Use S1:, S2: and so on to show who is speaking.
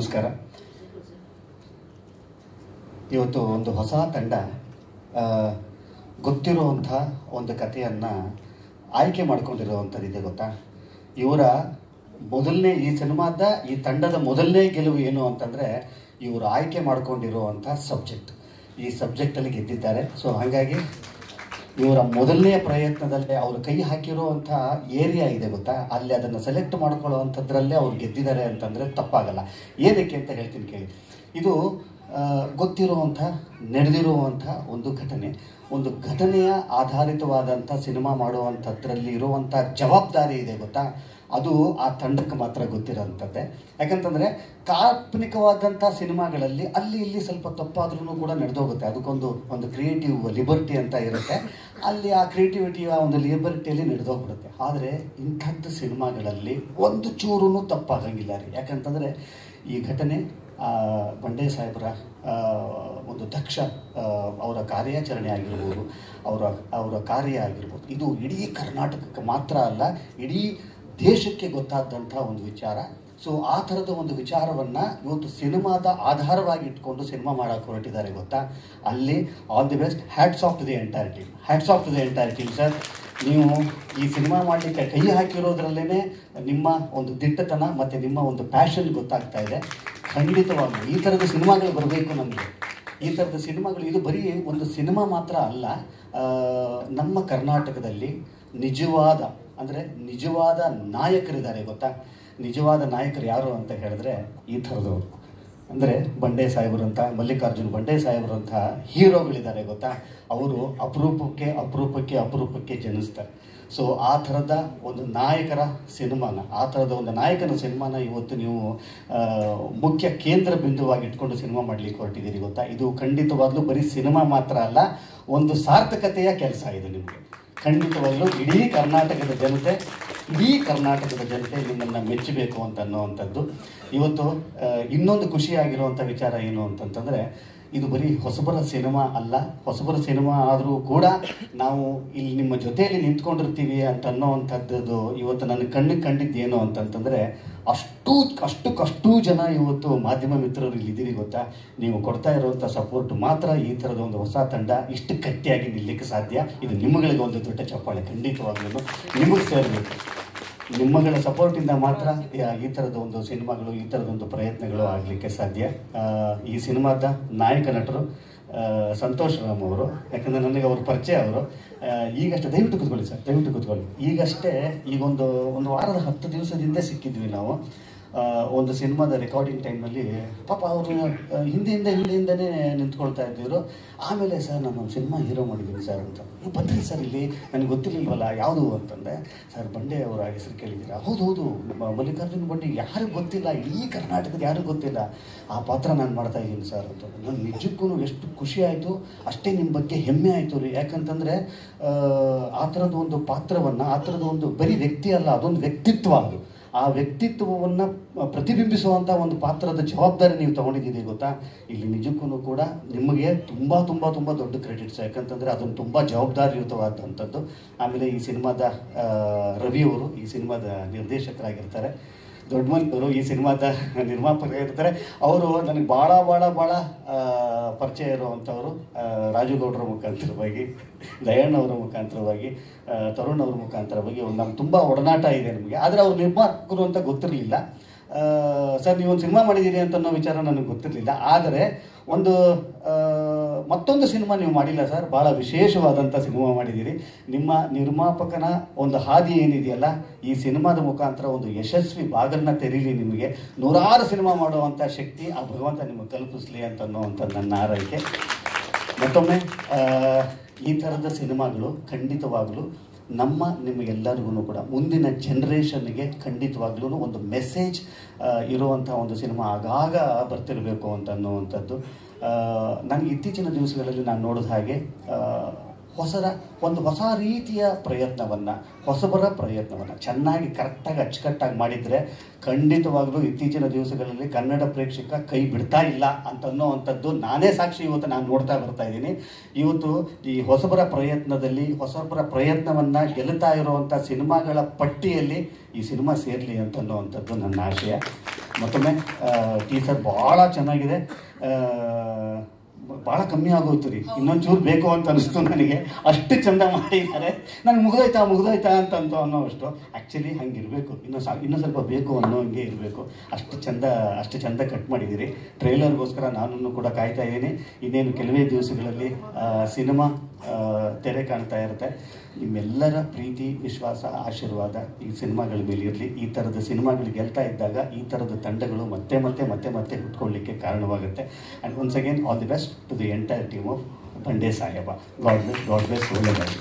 S1: ನಮಸ್ಕಾರ. ಇವತ್ತು ಒಂದು ಹೊಸ ತಂಡ ಗೊತ್ತಿರುವಂಥ ಒಂದು ಕಥೆಯನ್ನು ಆಯ್ಕೆ ಮಾಡ್ಕೊಂಡಿರುವಂಥದ್ದಿದೆ ಗೊತ್ತಾ. ಇವರ ಮೊದಲನೇ ಈ ಸಿನಿಮಾದ ಈ ತಂಡದ ಮೊದಲನೇ ಗೆಲುವು ಏನು ಅಂತಂದರೆ ಇವರು ಆಯ್ಕೆ ಮಾಡ್ಕೊಂಡಿರುವಂಥ ಸಬ್ಜೆಕ್ಟ್. ಈ ಸಬ್ಜೆಕ್ಟಲ್ಲಿ ಗೆದ್ದಿದ್ದಾರೆ. ಸೊ ಹಾಗಾಗಿ ಇವರ ಮೊದಲನೇ ಪ್ರಯತ್ನದಲ್ಲೇ ಅವರು ಕೈ ಹಾಕಿರುವಂಥ ಏರಿಯಾ ಇದೆ ಗೊತ್ತಾ, ಅಲ್ಲಿ ಅದನ್ನು ಸೆಲೆಕ್ಟ್ ಮಾಡ್ಕೊಳ್ಳುವಂಥದ್ರಲ್ಲೇ ಅವ್ರು ಗೆದ್ದಿದ್ದಾರೆ ಅಂತಂದರೆ ತಪ್ಪಾಗಲ್ಲ. ಏನಕ್ಕೆ ಅಂತ ಹೇಳ್ತೀನಿ ಕೇಳಿ. ಇದು ಗೊತ್ತಿರುವಂಥ ನಡೆದಿರುವಂಥ ಒಂದು ಘಟನೆಯ ಆಧಾರಿತವಾದಂಥ ಸಿನಿಮಾ ಮಾಡುವಂಥದ್ರಲ್ಲಿ ಇರುವಂಥ ಜವಾಬ್ದಾರಿ ಇದೆ ಗೊತ್ತಾ, ಅದು ಆ ತಂಡಕ್ಕೆ ಮಾತ್ರ ಗೊತ್ತಿರೋಂಥದ್ದೇ. ಯಾಕಂತಂದರೆ ಕಾಲ್ಪನಿಕವಾದಂಥ ಸಿನಿಮಾಗಳಲ್ಲಿ ಅಲ್ಲಿ ಇಲ್ಲಿ ಸ್ವಲ್ಪ ತಪ್ಪಾದ್ರೂ ಕೂಡ ನಡೆದೋಗುತ್ತೆ. ಅದಕ್ಕೊಂದು ಕ್ರಿಯೇಟಿವ್ ಲಿಬರ್ಟಿ ಅಂತ ಇರುತ್ತೆ. ಅಲ್ಲಿ ಆ ಕ್ರಿಯೇಟಿವಿಟಿಯ ಒಂದು ಲಿಬರ್ಟಿಯಲ್ಲಿ ನಡೆದೋಗ್ಬಿಡುತ್ತೆ. ಆದರೆ ಇಂಥದ್ದು ಸಿನಿಮಾಗಳಲ್ಲಿ ಒಂದು ಚೂರೂ ತಪ್ಪಾಗಂಗಿಲ್ಲ ರೀ. ಯಾಕಂತಂದರೆ ಈ ಘಟನೆ ಬಂಡೆ ಸಾಹೇಬರ ಒಂದು ದಕ್ಷ ಅವರ ಕಾರ್ಯಾಚರಣೆ ಆಗಿರ್ಬೋದು, ಅವರ ಕಾರ್ಯ ಆಗಿರ್ಬೋದು, ಇದು ಇಡೀ ಕರ್ನಾಟಕಕ್ಕೆ ಮಾತ್ರ ಅಲ್ಲ, ಇಡೀ ದೇಶಕ್ಕೆ ಗೊತ್ತಾದಂಥ ಒಂದು ವಿಚಾರ. ಸೊ ಆ ಥರದ ಒಂದು ವಿಚಾರವನ್ನು ಇವತ್ತು ಸಿನಿಮಾದ ಆಧಾರವಾಗಿ ಇಟ್ಕೊಂಡು ಸಿನಿಮಾ ಮಾಡೋಕ್ಕೆ ಹೊರಟಿದ್ದಾರೆ ಗೊತ್ತಾ. ಅಲ್ಲಿ all the best, hats off to the entire team, hats off to the entire team sir. ನೀವು ಈ ಸಿನಿಮಾ ಮಾಡಲಿಕ್ಕೆ ಕೈ ಹಾಕಿರೋದ್ರಲ್ಲೇ ನಿಮ್ಮ ಒಂದು ದಿಟ್ಟತನ ಮತ್ತು ನಿಮ್ಮ ಒಂದು ಪ್ಯಾಷನ್ ಗೊತ್ತಾಗ್ತಾ ಇದೆ. ಖಂಡಿತವಾಗ್ಲೂ ಈ ಥರದ ಸಿನಿಮಾಗಳು ಬರಬೇಕು ನಮಗೆ. ಈ ಥರದ ಸಿನಿಮಾಗಳು, ಇದು ಬರೀ ಒಂದು ಸಿನಿಮಾ ಮಾತ್ರ ಅಲ್ಲ, ನಮ್ಮ ಕರ್ನಾಟಕದಲ್ಲಿ ನಿಜವಾದ ನಾಯಕರಿದ್ದಾರೆ ಗೊತ್ತಾ. ನಿಜವಾದ ನಾಯಕರು ಯಾರು ಅಂತ ಹೇಳಿದ್ರೆ ಈ ಥರದವರು. ಅಂದರೆ ಬಂಡೆ ಸಾಹೇಬರು ಅಂತ, ಮಲ್ಲಿಕಾರ್ಜುನ್ ಬಂಡೆ ಸಾಹೇಬರು ಅಂತ ಹೀರೋಗಳಿದ್ದಾರೆ ಗೊತ್ತಾ. ಅವರು ಅಪರೂಪಕ್ಕೆ ಜನಿಸ್ತಾರೆ. ಸೊ ಆ ಥರದ ಒಂದು ನಾಯಕನ ಸಿನಿಮಾನ ಇವತ್ತು ನೀವು ಮುಖ್ಯ ಕೇಂದ್ರ ಬಿಂದುವಾಗಿ ಇಟ್ಕೊಂಡು ಸಿನಿಮಾ ಮಾಡಲಿಕ್ಕೆ ಹೊರಟಿದ್ದೀರಿ ಗೊತ್ತಾ. ಇದು ಖಂಡಿತವಾಗ್ಲೂ ಬರೀ ಸಿನಿಮಾ ಮಾತ್ರ ಅಲ್ಲ, ಒಂದು ಸಾರ್ಥಕತೆಯ ಕೆಲಸ ಇದು ನಿಮಗೆ. ಖಂಡಿತವಾಗ್ಲೂ ಇಡೀ ಕರ್ನಾಟಕದ ಜನತೆ ನಿಮ್ಮನ್ನು ಮೆಚ್ಚಬೇಕು ಅಂತ ಅನ್ನೋವಂಥದ್ದು. ಇವತ್ತು ಇನ್ನೊಂದು ಖುಷಿಯಾಗಿರುವಂಥ ವಿಚಾರ ಏನು ಅಂತಂತಂದರೆ, ಇದು ಬರೀ ಹೊಸಬರ ಸಿನಿಮಾ ಅಲ್ಲ. ಹೊಸಬರ ಸಿನಿಮಾ ಆದರೂ ಕೂಡ ನಾವು ಇಲ್ಲಿ ನಿಮ್ಮ ಜೊತೆಯಲ್ಲಿ ನಿಂತ್ಕೊಂಡಿರ್ತೀವಿ ಅಂತ ಅನ್ನೋವಂಥದ್ದು ಇವತ್ತು ನನ್ನ ಕಣ್ಣಿಗೆ ಕಂಡಿದ್ದೇನು ಅಂತಂತಂದರೆ, ಅಷ್ಟು ಜನ ಇವತ್ತು ಮಾಧ್ಯಮ ಮಿತ್ರರು ಇಲ್ಲಿದ್ದೀರಿ ಗೊತ್ತಾ. ನೀವು ಕೊಡ್ತಾ ಇರುವಂಥ ಸಪೋರ್ಟ್ ಮಾತ್ರ ಈ ಥರದ ಒಂದು ಹೊಸ ತಂಡ ಇಷ್ಟು ಗಟ್ಟಿಯಾಗಿ ನಿಲ್ಲಕ್ಕೆ ಸಾಧ್ಯ. ಇದು ನಿಮ್ಮಗಳಿಗೆ ಒಂದು ದೊಡ್ಡ ಚಪ್ಪಾಳೆ ಖಂಡಿತವಾಗ್ಲೂ ನಿಮಗೆ ಸೇರಬೇಕು. ನಿಮ್ಮಗಳ ಸಪೋರ್ಟಿಂದ ಮಾತ್ರ ಈ ಥರದ ಒಂದು ಸಿನಿಮಾಗಳು, ಈ ಥರದೊಂದು ಪ್ರಯತ್ನಗಳು ಆಗಲಿಕ್ಕೆ ಸಾಧ್ಯ. ಈ ಸಿನಿಮಾದ ನಾಯಕ ನಟರು ಸಂತೋಷ್ ರಾಮ್ ಅವರು. ಯಾಕಂದರೆ ನನಗೆ ಅವ್ರ ಪರಿಚಯ. ಅವರು ಈಗಷ್ಟೇ, ದಯವಿಟ್ಟು ಕೂತ್ಕೊಳ್ಳಿ ಸರ್, ದಯವಿಟ್ಟು ಕೂತ್ಕೊಳ್ಳಿ. ಈಗೊಂದು ವಾರದ 10 ದಿವಸದಿಂದ ಸಿಕ್ಕಿದ್ವಿ ನಾವು ಒಂದು ಸಿನಿಮಾದ ರೆಕಾರ್ಡಿಂಗ್ ಟೈಮಲ್ಲಿ. ಪಾಪ ಅವರು ಹಿಂದೆಯಿಂದನೇ ನಿಂತ್ಕೊಳ್ತಾ ಇದ್ದರು. ಆಮೇಲೆ ಸರ್ ನಾನೊಂದು ಸಿನಿಮಾ ಹೀರೋ ಮಾಡಿದ್ದೀನಿ ಸರ್ ಅಂತ. ಬಂದ್ರಿ ಸರ್ ಇಲ್ಲಿ, ನನಗೆ ಗೊತ್ತಿರಲಿಲ್ವಲ್ಲ ಯಾವುದು ಅಂತಂದರೆ. ಸರ್ ಬಂಡೆ ಅವರ ಹೆಸರು ಕೇಳಿದ್ದೀರಾ? ಹೌದು, ಮಲ್ಲಿಕಾರ್ಜುನ್ ಬಂಡೆ ಯಾರಿಗೂ ಗೊತ್ತಿಲ್ಲ, ಇಡೀ ಕರ್ನಾಟಕದ ಯಾರಿಗೂ ಗೊತ್ತಿಲ್ಲ. ಆ ಪಾತ್ರ ನಾನು ಮಾಡ್ತಾ ಇದ್ದೀನಿ ಸರ್ ಅಂತ. ನಾನು ನಿಜಕ್ಕೂ ಎಷ್ಟು ಖುಷಿ ಆಯಿತು, ಅಷ್ಟೇ ನಿಮ್ಮ ಬಗ್ಗೆ ಹೆಮ್ಮೆ ಆಯಿತು ರೀ. ಯಾಕಂತಂದರೆ ಆ ಥರದ ಒಂದು ಪಾತ್ರವನ್ನು, ಆ ಥರದ ಒಂದು ಬರೀ ವ್ಯಕ್ತಿ ಅಲ್ಲ, ಅದೊಂದು ವ್ಯಕ್ತಿತ್ವ. ಅದು ಆ ವ್ಯಕ್ತಿತ್ವವನ್ನು ಪ್ರತಿಬಿಂಬಿಸುವಂಥ ಒಂದು ಪಾತ್ರದ ಜವಾಬ್ದಾರಿ ನೀವು ತೊಗೊಂಡಿದ್ದೀರಿ ಗೊತ್ತಾ. ಇಲ್ಲಿ ನಿಜಕ್ಕೂ ಕೂಡ ನಿಮಗೆ ತುಂಬ ದೊಡ್ಡ ಕ್ರೆಡಿಟ್ಸ್. ಯಾಕಂತಂದರೆ ಅದೊಂದು ತುಂಬ ಜವಾಬ್ದಾರಿಯುತವಾದಂಥದ್ದು. ಆಮೇಲೆ ಈ ಸಿನಿಮಾದ ರವಿ ಅವರು ಈ ಸಿನಿಮಾದ ನಿರ್ದೇಶಕರಾಗಿರ್ತಾರೆ. ದೊಡ್ಡಮನಿಯವರು ಈ ಸಿನಿಮಾದ ನಿರ್ಮಾಪಕರಾಗಿರ್ತಾರೆ. ಅವರು ನನಗೆ ಭಾಳ ಪರಿಚಯ ಇರುವಂಥವರು. ರಾಜು ಗೌಡರ ಮುಖಾಂತರವಾಗಿ, ದಯಣ್ಣ ಅವರ ಮುಖಾಂತರವಾಗಿ, ತರುಣ್ ಅವರ ಮುಖಾಂತರವಾಗಿ ನಮ್ಗೆ ತುಂಬ ಒಡನಾಟ ಇದೆ ನಮಗೆ. ಆದರೆ ಅವ್ರು ನಿರ್ಮಾಪಕರು ಅಂತ ಗೊತ್ತಿರಲಿಲ್ಲ ಸರ್. ನೀವೊಂದು ಸಿನಿಮಾ ಮಾಡಿದ್ದೀರಿ ಅಂತ ಅನ್ನೋ ವಿಚಾರ ನನಗೆ ಗೊತ್ತಿರಲಿಲ್ಲ. ಆದರೆ ಮತ್ತೊಂದು ಸಿನಿಮಾ ನೀವು ಮಾಡಿಲ್ಲ ಸರ್, ಭಾಳ ವಿಶೇಷವಾದಂಥ ಸಿನಿಮಾ ಮಾಡಿದ್ದೀರಿ. ನಿಮ್ಮ ನಿರ್ಮಾಪಕನ ಒಂದು ಹಾದಿ ಏನಿದೆಯಲ್ಲ, ಈ ಸಿನಿಮಾದ ಮುಖಾಂತರ ಒಂದು ಯಶಸ್ವಿ ಬಾಗಿಲನ್ನ ತೆರೀಲಿ, ನಿಮಗೆ 100 ಸಿನಿಮಾ ಮಾಡುವಂಥ ಶಕ್ತಿ ಆ ಭಗವಂತ ನಿಮಗೆ ತಲುಪಿಸ್ಲಿ ಅಂತ ಅನ್ನೋವಂಥದ್ದು ನನ್ನ ಆರೈಕೆ. ಮತ್ತೊಮ್ಮೆ ಈ ಥರದ ಸಿನಿಮಾಗಳು ಖಂಡಿತವಾಗಲೂ ನಿಮಗೆಲ್ಲರಿಗೂ ಕೂಡ ಮುಂದಿನ ಜನ್ರೇಷನ್ಗೆ ಖಂಡಿತವಾಗ್ಲೂ ಒಂದು ಮೆಸೇಜ್ ಇರುವಂಥ ಒಂದು ಸಿನಿಮಾ ಆಗಾಗ ಬರ್ತಿರಬೇಕು ಅಂತ ಅನ್ನುವಂಥದ್ದು. ನನಗೆ ಇತ್ತೀಚಿನ ದಿವಸಗಳಲ್ಲಿ ನಾನು ನೋಡಿದ ಹಾಗೆ ಒಂದು ಹೊಸ ರೀತಿಯ ಪ್ರಯತ್ನವನ್ನು, ಹೊಸಬರ ಪ್ರಯತ್ನವನ್ನು ಚೆನ್ನಾಗಿ ಕರೆಕ್ಟಾಗಿ ಅಚ್ಚುಕಟ್ಟಾಗಿ ಮಾಡಿದರೆ ಖಂಡಿತವಾಗಲೂ ಇತ್ತೀಚಿನ ದಿವಸಗಳಲ್ಲಿ ಕನ್ನಡ ಪ್ರೇಕ್ಷಕ ಕೈ ಬಿಡ್ತಾ ಇಲ್ಲ ಅಂತನ್ನೋವಂಥದ್ದು ನಾನೇ ಸಾಕ್ಷಿ. ಇವತ್ತು ನಾನು ನೋಡ್ತಾ ಬರ್ತಾ ಇದ್ದೀನಿ. ಇವತ್ತು ಈ ಹೊಸಬರ ಪ್ರಯತ್ನವನ್ನು ಗೆಲ್ತಾ ಇರುವಂಥ ಸಿನಿಮಾಗಳ ಪಟ್ಟಿಯಲ್ಲಿ ಈ ಸಿನಿಮಾ ಸೇರಲಿ ಅಂತನ್ನುವಂಥದ್ದು ನನ್ನ ಆಶಯ. ಮತ್ತೊಮ್ಮೆ ಟೀಸರ್ ಭಾಳ ಚೆನ್ನಾಗಿದೆ. ಭಾಳ ಕಮ್ಮಿ ಆಗೋಯ್ತು ರೀ, ಇನ್ನೊಂದು ಚೂರು ಬೇಕು ಅಂತ ಅನಿಸ್ತು ನನಗೆ. ಅಷ್ಟು ಚೆಂದ ಮಾಡಿದ್ದಾರೆ. ನನಗೆ ಮುಗಿದೋಯ್ತಾ ಅಂತಂತು ಅನ್ನೋವಷ್ಟು. ಆ್ಯಕ್ಚುಲಿ ಹಂಗಿರಬೇಕು, ಇನ್ನೂ ಸ್ವಲ್ಪ ಬೇಕು ಅನ್ನೋ ಹಂಗೆ ಇರಬೇಕು. ಅಷ್ಟು ಚೆಂದ ಕಟ್ ಮಾಡಿದ್ದೀರಿ. ಟ್ರೈಲರ್ಗೋಸ್ಕರ ನಾನು ಕೂಡ ಕಾಯ್ತಾ ಇದ್ದೀನಿ. ಇನ್ನೇನು ಕೆಲವೇ ದಿವಸಗಳಲ್ಲಿ ಸಿನಿಮಾ ತೆರೆ ಕಾಣ್ತಾ ಇರುತ್ತೆ. ನಿಮ್ಮೆಲ್ಲರ ಪ್ರೀತಿ, ವಿಶ್ವಾಸ, ಆಶೀರ್ವಾದ ಈ ಸಿನಿಮಾಗಳ ಮೇಲೆ ಇರಲಿ. ಈ ಥರದ ಸಿನಿಮಾಗಳು ಗೆಲ್ತಾ ಇದ್ದಾಗ ಈ ಥರದ ತಂಡಗಳು ಮತ್ತೆ ಹುಟ್ಕೊಳ್ಳಿಕ್ಕೆ ಕಾರಣವಾಗುತ್ತೆ. And once again all the best to the entire team of Bande Saheba. God bless ಒಳ್ಳೆಯದಾಗಿ.